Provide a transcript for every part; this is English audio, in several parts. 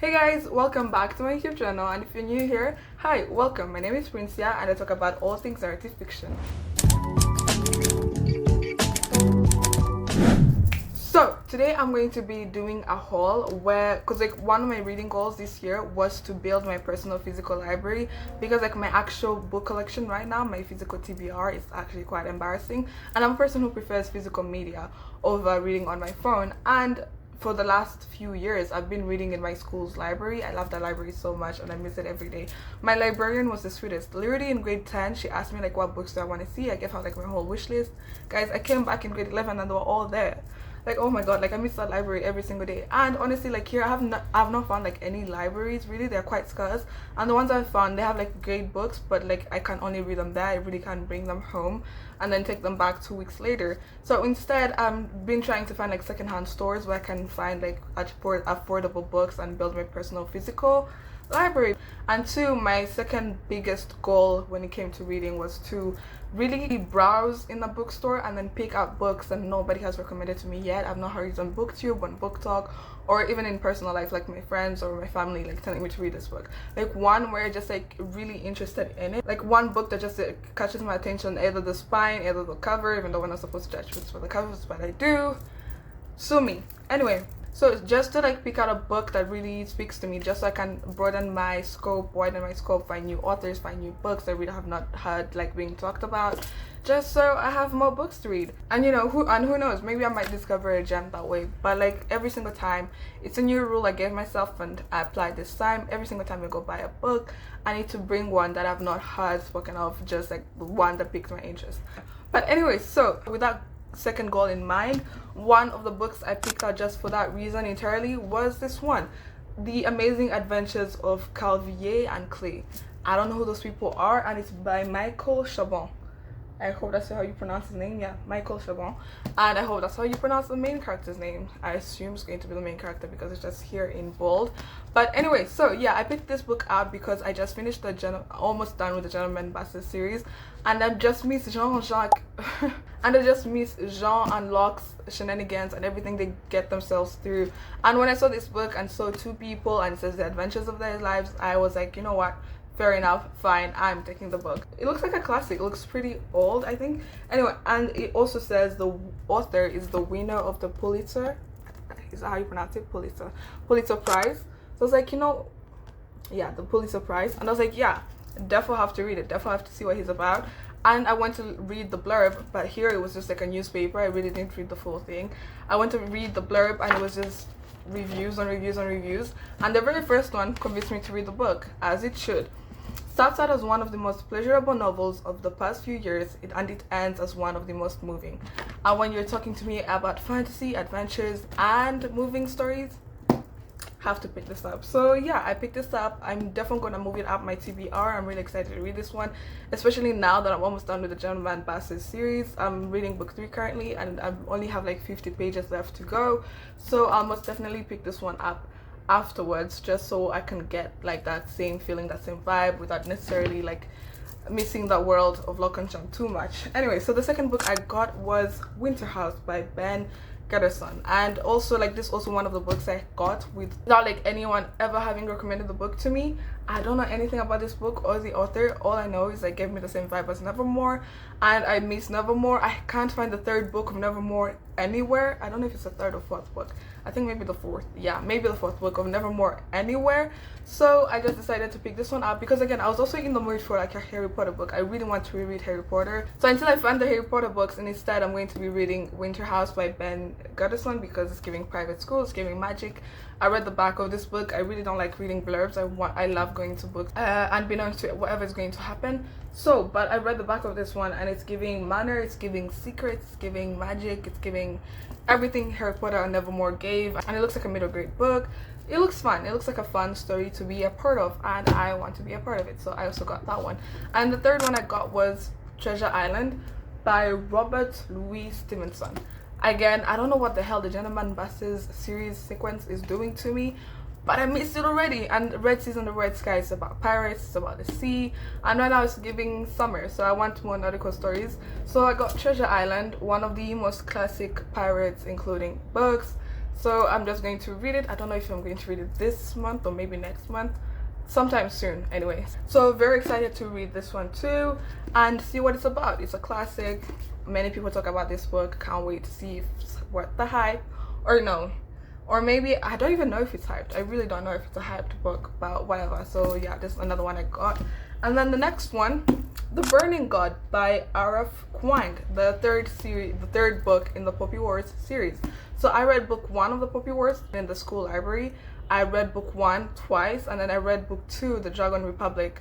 Hey guys, welcome back to my YouTube channel, and if you're new here, hi, welcome. My name is Princia and I talk about all things narrative fiction. So today I'm going to be doing a haul because one of my reading goals this year was to build my personal physical library, because my actual book collection right now, my physical TBR, is actually quite embarrassing, and I'm a person who prefers physical media over reading on my phone. And for the last few years I've been reading in my school's library. I love that library so much and I miss it every day. My librarian was the sweetest. Literally in grade 10 she asked me what books do I want to see. I gave her my whole wish list. Guys, I came back in grade 11 and they were all there. Oh my god, I miss that library every single day. And honestly, here I've not found any libraries really. They're quite scarce, and the ones I've found, they have great books, but I can only read them there. I really can't bring them home and then take them back 2 weeks later. So instead I've been trying to find secondhand stores where I can find affordable books and build my personal physical library. And two, my second biggest goal when it came to reading was to really browse in a bookstore and then pick out books that nobody has recommended to me yet. I've not heard it on booktube, on book talk, or even in personal life, my friends or my family telling me to read this book. One where I just really interested in it, one book that just catches my attention, either the spine, either the cover, even though we're not supposed to judge books for the covers, but I do. Sue me. Anyway, so just to pick out a book that really speaks to me, just so I can broaden my scope, find new authors, find new books that I really have not heard being talked about, just so I have more books to read. And who knows, maybe I might discover a gem that way. But every single time, it's a new rule I gave myself and I applied this time. Every single time I go buy a book, I need to bring one that I've not heard spoken of, just one that piqued my interest. But anyway, so with that second goal in mind, one of the books I picked out just for that reason entirely was this one, The Amazing Adventures of Calvier and Clay. I don't know who those people are, and it's by Michael Chabon. I hope that's how you pronounce his name. Yeah, Michael Chabon. And I hope that's how you pronounce the main character's name. I assume it's going to be the main character because it's just here in bold. But anyway, so yeah, I picked this book out because I just finished almost done with the Gentleman Basset series, and I've just missed Jean-Jacques and I just miss Jean and Locke's shenanigans and everything they get themselves through. And when I saw this book and saw two people and it says the adventures of their lives, I was you know what, fair enough, fine, I'm taking the book. It looks like a classic. It looks pretty old, I think. Anyway, and it also says the author is the winner of the Pulitzer, is that how you pronounce it? Pulitzer Prize. So I was yeah, the Pulitzer Prize. And I was yeah, definitely have to read it, definitely have to see what he's about. And I went to read the blurb, but here it was just a newspaper. I really didn't read the full thing. I went to read the blurb and it was just reviews on reviews on reviews, and the very first one convinced me to read the book, as it should. Starts out as one of the most pleasurable novels of the past few years, and it ends as one of the most moving. And when you're talking to me about fantasy, adventures, and moving stories, have to pick this up. So yeah, I picked this up. I'm definitely gonna move it up my TBR. I'm really excited to read this one, especially now that I'm almost done with the Gentleman Basset series. I'm reading book 3 currently, and I only have 50 pages left to go, so I'll most definitely pick this one up afterwards, just so I can get that same feeling, that same vibe, without necessarily missing the world of Loconcham too much. Anyway, so the second book I got was Winter House by Ben Gatterson, and also this also one of the books I got without anyone ever having recommended the book to me. I don't know anything about this book or the author. All I know is gave me the same vibe as Nevermore, and I miss Nevermore. I can't find the third book of Nevermore anywhere. I don't know if it's the third or fourth book. I think maybe the fourth. Yeah, maybe the fourth book of Nevermore anywhere. So I just decided to pick this one up because, again, I was also in the mood for a Harry Potter book. I really want to reread Harry Potter. So until I find the Harry Potter books, and instead I'm going to be reading Winter House by Ben Gatterson because it's giving private school, it's giving magic. I read the back of this book. I really don't like reading blurbs. I love going to books unbeknownst to whatever is going to happen. So, but I read the back of this one, and it's giving manner, it's giving secrets, it's giving magic, it's giving everything Harry Potter and Nevermore gave, and it looks like a middle grade book. It looks fun. It looks like a fun story to be a part of, and I want to be a part of it, so I also got that one. And the third one I got was Treasure Island by Robert Louis Stevenson. Again, I don't know what the hell the Gentleman Basset series sequence is doing to me, but I missed it already. And Red Seas and the Red Sky is about pirates, it's about the sea, and right now it's giving summer, so I want more nautical stories. So I got Treasure Island, one of the most classic pirates including books, So I'm just going to read it. I don't know if I'm going to read it this month or maybe next month, sometime soon anyway. So very excited to read this one too and see what it's about. It's a classic. Many people talk about this book. Can't wait to see if it's worth the hype or no. Or maybe, I don't even know if it's hyped. I really don't know if it's a hyped book, but whatever. So yeah, this is another one I got. And then the next one, The Burning God by Araf Kwang, the third book in the Poppy Wars series. So I read book 1 of the Poppy Wars in the school library. I read book 1 twice, and then I read book 2, The Dragon Republic,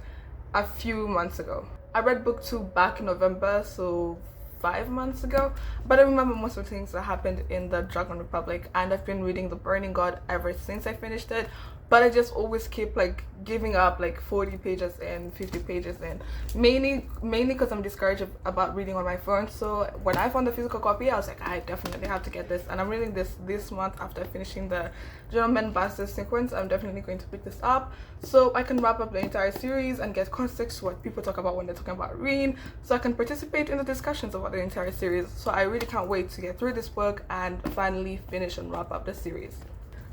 a few months ago. I read book 2 back in November, so 5 months ago, but I remember most of the things that happened in the Dragon Republic, and I've been reading The Burning God ever since I finished it, but I just always keep like giving up like 40 pages in, 50 pages in, mainly because I'm discouraged about reading on my phone. So when I found the physical copy, I was like, I definitely have to get this, and I'm reading this month after finishing the Gentleman Bastard sequence. I'm definitely going to pick this up so I can wrap up the entire series and get context to what people talk about when they're talking about reading, so I can participate in the discussions about the entire series. So I really can't wait to get through this book and finally finish and wrap up the series.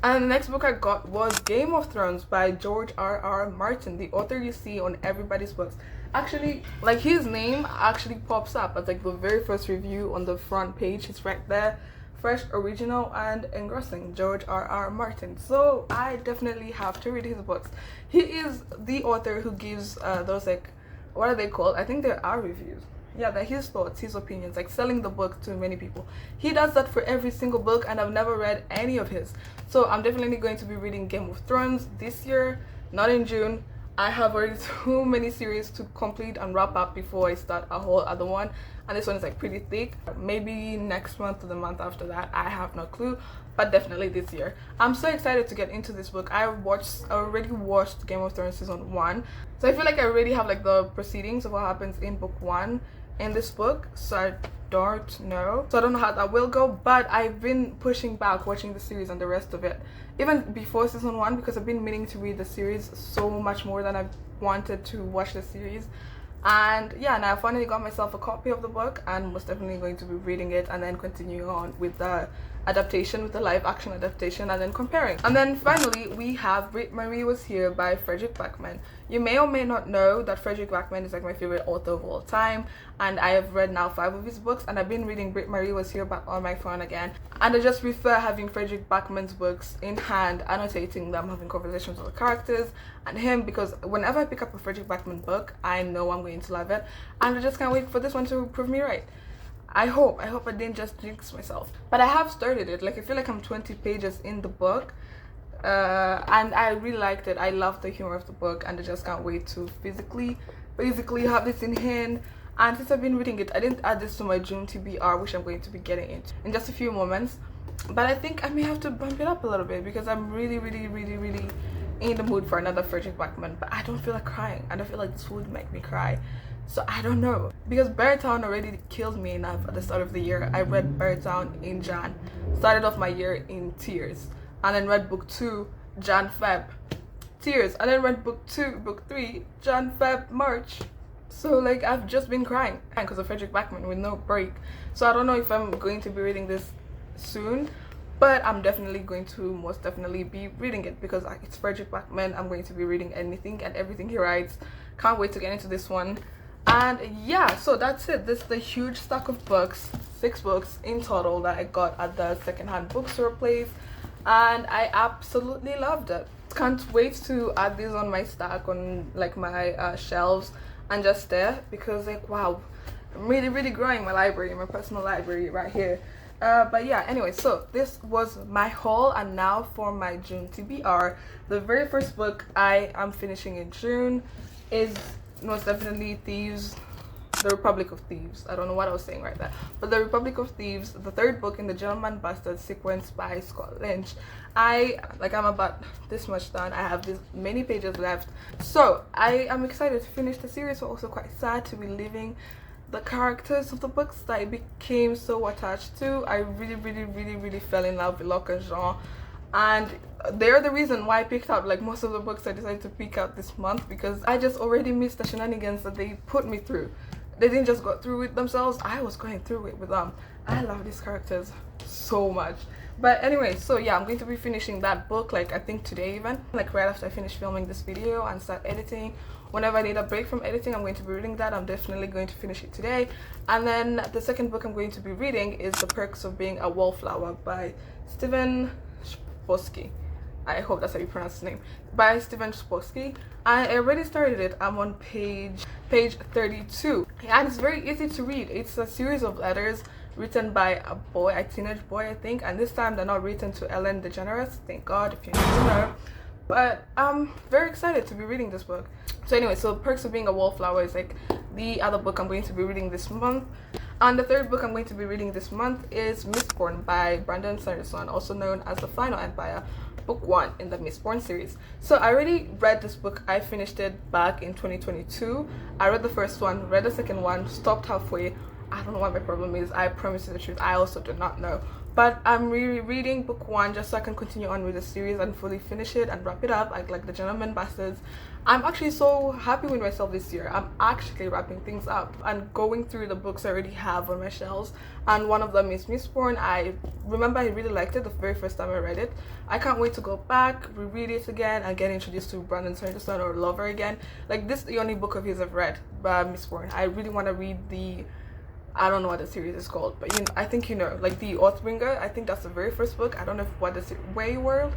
And the next book I got was Game of Thrones by George R.R. Martin, the author you see on everybody's books. Actually, like, his name actually pops up as like the very first review on the front page. It's right there. Fresh, original, and engrossing, George R.R. Martin. So I definitely have to read his books. He is the author who gives those, like, what are they called? I think there are reviews. Yeah, they're his thoughts, his opinions, like selling the book to many people. He does that for every single book, and I've never read any of his. So I'm definitely going to be reading Game of Thrones this year, not in June. I have already too many series to complete and wrap up before I start a whole other one, and this one is like pretty thick. Maybe next month or the month after that, I have no clue, but definitely this year. I'm so excited to get into this book. I already watched Game of Thrones season 1, so I feel like I already have like the proceedings of what happens in book 1 in this book, so I don't know how that will go. But I've been pushing back watching the series and the rest of it even before season 1, because I've been meaning to read the series so much more than I've wanted to watch the series. And yeah, now I finally got myself a copy of the book, and most definitely going to be reading it and then continuing on with the adaptation, with the live action adaptation, and then comparing. And then finally we have Britt Marie Was Here by Fredrik Backman. You may or may not know that Fredrik Backman is like my favorite author of all time, and I have read now 5 of his books, and I've been reading Britt Marie Was Here back on my phone again, and I just prefer having Fredrik Backman's books in hand, annotating them, having conversations with the characters and him, because whenever I pick up a Fredrik Backman book, I know I'm going to love it, and I just can't wait for this one to prove me right. I hope I didn't just jinx myself, but I have started it. Like, I feel like I'm 20 pages in the book, and I really liked it. I love the humor of the book, and I just can't wait to physically have this in hand. And since I've been reading it, I didn't add this to my June TBR, which I'm going to be getting into in just a few moments, but I think I may have to bump it up a little bit because I'm really in the mood for another Fredrik Backman. But I don't feel like crying. I don't feel like this would make me cry. So I don't know, because Beartown already killed me enough at the start of the year. I read Beartown in Jan, started off my year in tears, and then read book 2 Jan Feb, tears, and then read book 3 Jan Feb March. So like, I've just been crying because of Fredrik Backman with no break. So I don't know if I'm going to be reading this soon, but I'm definitely going to most definitely be reading it because it's Fredrik Backman. I'm going to be reading anything and everything he writes. Can't wait to get into this one. And yeah, so that's it. This is the huge stack of books, 6 books in total, that I got at the secondhand bookstore place, and I absolutely loved it. Can't wait to add these on my stack, on like my shelves, and just stare, because like, wow, I'm really growing my library, my personal library right here. But yeah, anyway, so this was my haul, and now for my June TBR. The very first book I am finishing in June is most definitely The Republic of Thieves. I don't know what I was saying right there, but The Republic of Thieves, the 3rd book in the Gentleman Bastard sequence by Scott Lynch. I'm about this much done. I have this many pages left, so I am excited to finish the series, but also quite sad to be leaving the characters of the books that I became so attached to. I really fell in love with Locke and Jean, and they're the reason why I picked out like most of the books I decided to pick out this month, because I just already missed the shenanigans that they put me through. They didn't just go through it themselves, I was going through it with them. I love these characters so much. But anyway, so yeah, I'm going to be finishing that book like I think today, even like right after I finish filming this video and start editing. Whenever I need a break from editing, I'm going to be reading that. I'm definitely going to finish it today. And then the second book I'm going to be reading is The Perks of Being a Wallflower by Steven Chbosky. I hope that's how you pronounce his name. By Steven Chbosky. I already started it. I'm on page 32. And it's very easy to read. It's a series of letters written by a teenage boy, I think. And this time they're not written to Ellen DeGeneres. Thank God, if you need to know. But I'm very excited to be reading this book. So anyway, so Perks of Being a Wallflower is like the other book I'm going to be reading this month. And the third book I'm going to be reading this month is Mistborn by Brandon Sanderson, also known as The Final Empire, book 1 in the Mistborn series. So I already read this book. I finished it back in 2022. I read the first one, read the second one, stopped halfway. I don't know what my problem is. I promise you the truth, I also do not know. But I'm rereading book 1 just so I can continue on with the series and fully finish it and wrap it up like the Gentleman Bastards. I'm actually so happy with myself this year. I'm actually wrapping things up and going through the books I already have on my shelves. And one of them is Mistborn. I remember I really liked it the very first time I read it. I can't wait to go back, reread it again, and get introduced to Brandon Sanderson or Lover again. Like, this is the only book of his I've read, Mistborn. I really want to read I don't know what the series is called, but I think you know, like the Oathbringer. I think that's the very first book. I don't know what the Wayworld.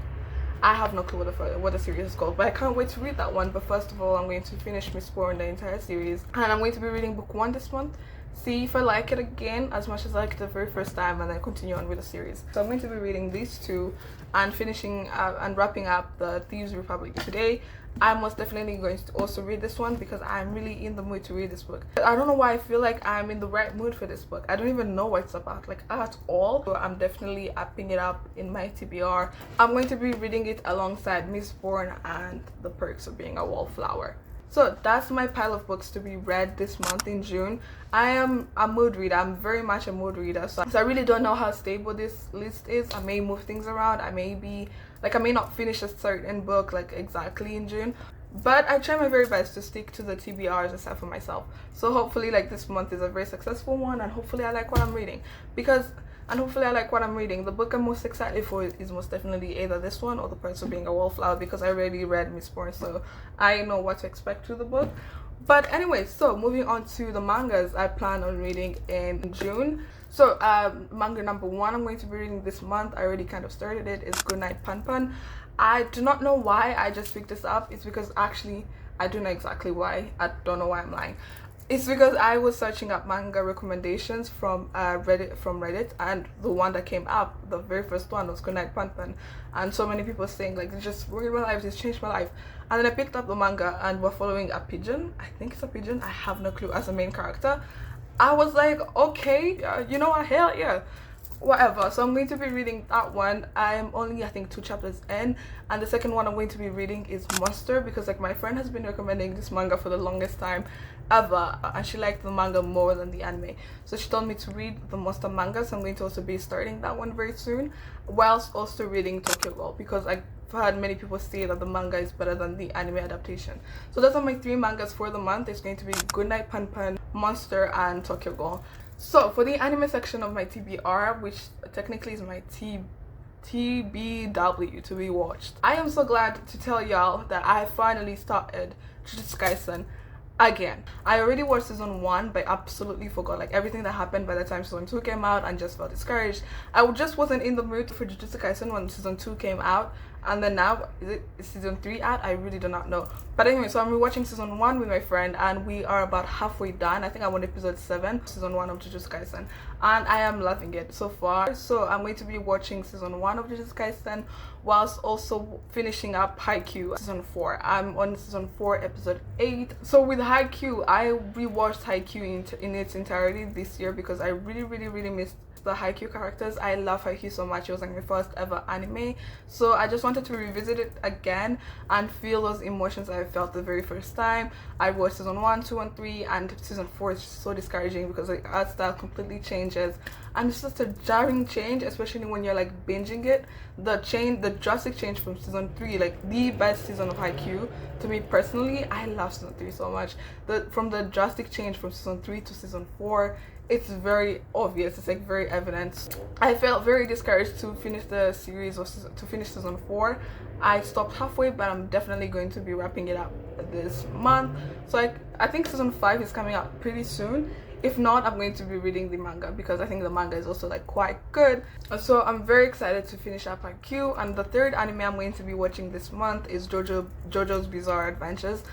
I have no clue what the series is called, but I can't wait to read that one. But first of all, I'm going to finish Mistborn, the entire series, and I'm going to be reading book 1 this month. See if I like it again as much as I liked it the very first time, and then continue on with the series. So I'm going to be reading these two and finishing and wrapping up the Thieves Republic today. I'm most definitely going to also read this one because I'm really in the mood to read this book. I don't know why I feel like I'm in the right mood for this book. I don't even know what it's about, like, at all. So I'm definitely upping it up in my TBR. I'm going to be reading it alongside Mistborn and The Perks of Being a Wallflower. So that's my pile of books to be read this month in June. I am a mood reader. I'm very much a mood reader. So I really don't know how stable this list is. I may move things around. I may not finish a certain book like exactly in June. But I try my very best to stick to the TBRs I set for myself. So hopefully like this month is a very successful one, and hopefully I like what I'm reading. The book I'm most excited for is most definitely either this one or The Perks of Being a Wallflower, because I already read Mistborn, so I know what to expect through the book. But anyway, so moving on to the mangas I plan on reading in June. So manga number 1 I'm going to be reading this month, I already kind of started it, is Goodnight Pan. I do not know why I just picked this up. It's because actually I do know exactly why. I don't know why I'm lying. It's because I was searching up manga recommendations from Reddit, and the one that came up, the very first one, was Goodnight Pan, and so many people saying like, it just ruined my life, it's changed my life. And then I picked up the manga, and we're following a pigeon. I think it's a pigeon, I have no clue, as a main character. I was like, okay, you know what, hell yeah, whatever. So I'm going to be reading that one. I'm only, I think, 2 chapters in, and the second one I'm going to be reading is Monster, because like my friend has been recommending this manga for the longest time ever, and she liked the manga more than the anime, so she told me to read the Monster manga. So I'm going to also be starting that one very soon, whilst also reading Tokyo Ghoul, because I've heard many people say that the manga is better than the anime adaptation. So those are my 3 mangas for the month. It's going to be Goodnight Pan, Monster, and Tokyo Ghoul. So for the anime section of my TBR, which technically is my TBW, to be watched, I am so glad to tell y'all that I finally started Jujutsu Kaisen again. I already watched season 1, but I absolutely forgot like everything that happened by the time season 2 came out, and just felt discouraged. I just wasn't in the mood for Jujutsu Kaisen when season 2 came out, and then now is season 3 out? I really do not know. But anyway, so I'm rewatching season 1 with my friend, and we are about halfway done. I think I'm on episode 7, season 1 of Jujutsu Kaisen, and I am loving it so far. So I'm going to be watching season 1 of Jujutsu Kaisen whilst also finishing up Haikyuu season 4. I'm on season 4 episode 8. So with Haikyuu, I rewatched Haikyuu in its entirety this year because I really missed the Haikyuu characters. I love Haikyuu so much. It was like my first ever anime, so I just wanted to revisit it again and feel those emotions I felt the very first time. I watched season 1, 2, and 3, and season 4 is just so discouraging because the art style completely changes, and it's just a jarring change, especially when you're like binging it. The drastic change from season 3, like the best season of Haikyuu to me personally. I love season 3 so much. From the drastic change from season 3 to season 4 it's very obvious, it's like very evident. I felt very discouraged to finish the series or to finish season 4. I stopped halfway, but I'm definitely going to be wrapping it up this month. So I think season 5 is coming out pretty soon. If not, I'm going to be reading the manga because I think the manga is also like quite good. So I'm very excited to finish up IQ. And the third anime I'm going to be watching this month is JoJo's Bizarre Adventures.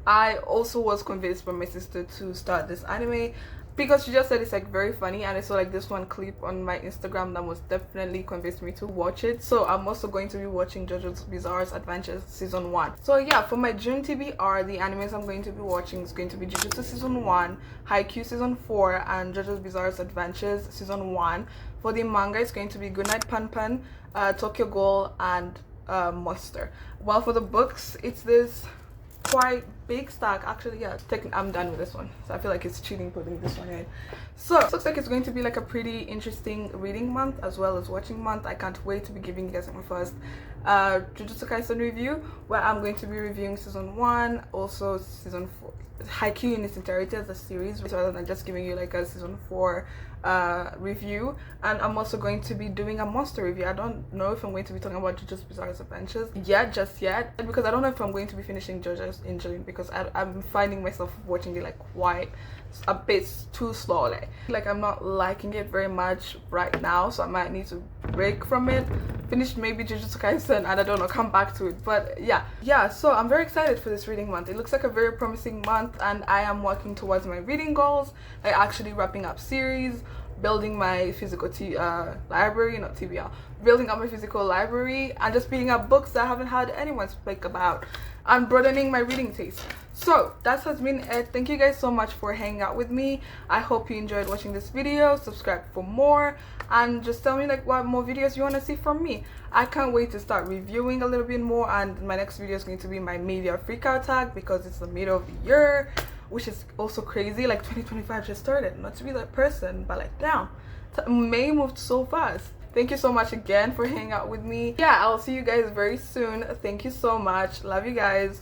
I also was convinced by my sister to start this anime because she just said it's like very funny, and I saw like this one clip on my Instagram that was definitely convinced me to watch it. So I'm also going to be watching JoJo's Bizarre Adventures season 1. So yeah, for my June TBR, the animes I'm going to be watching is going to be Jujutsu season 1, Haikyuu season 4, and JoJo's Bizarre Adventures season 1. For the manga, it's going to be Goodnight Pan, Tokyo Ghoul, and Monster. While for the books, it's this quite big stack. Actually, yeah, I'm done with this one, so I feel like it's cheating putting this one in. So it looks like it's going to be like a pretty interesting reading month as well as watching month. I can't wait to be giving you guys my first Jujutsu Kaisen review, where I'm going to be reviewing season 1, also season 4, Haikyuu in its entirety as a series, rather than just giving you like a season 4 review. And I'm also going to be doing a monster review. I don't know if I'm going to be talking about JoJo's Bizarre Adventures just yet, because I don't know if I'm going to be finishing JoJo's in June, because I'm finding myself watching it like quite a bit too slowly. Like I'm not liking it very much right now, so I might need to break from it, finish maybe Jujutsu Kaisen, and I don't know, come back to it. But yeah, so I'm very excited for this reading month. It looks like a very promising month, and I am working towards my reading goals, like actually wrapping up series, building my physical library, not TBR, building up my physical library, and just picking up books that I haven't had anyone speak about, and broadening my reading taste. So that has been it. Thank you guys so much for hanging out with me. I hope you enjoyed watching this video. Subscribe for more, and just tell me like what more videos you want to see from me. I can't wait to start reviewing a little bit more, and my next video is going to be my media freakout tag, because it's the middle of the year, which is also crazy. Like 2025 just started. Not to be that person, but like damn, May moved so fast. Thank you so much again for hanging out with me. Yeah, I'll see you guys very soon. Thank you so much. Love you guys.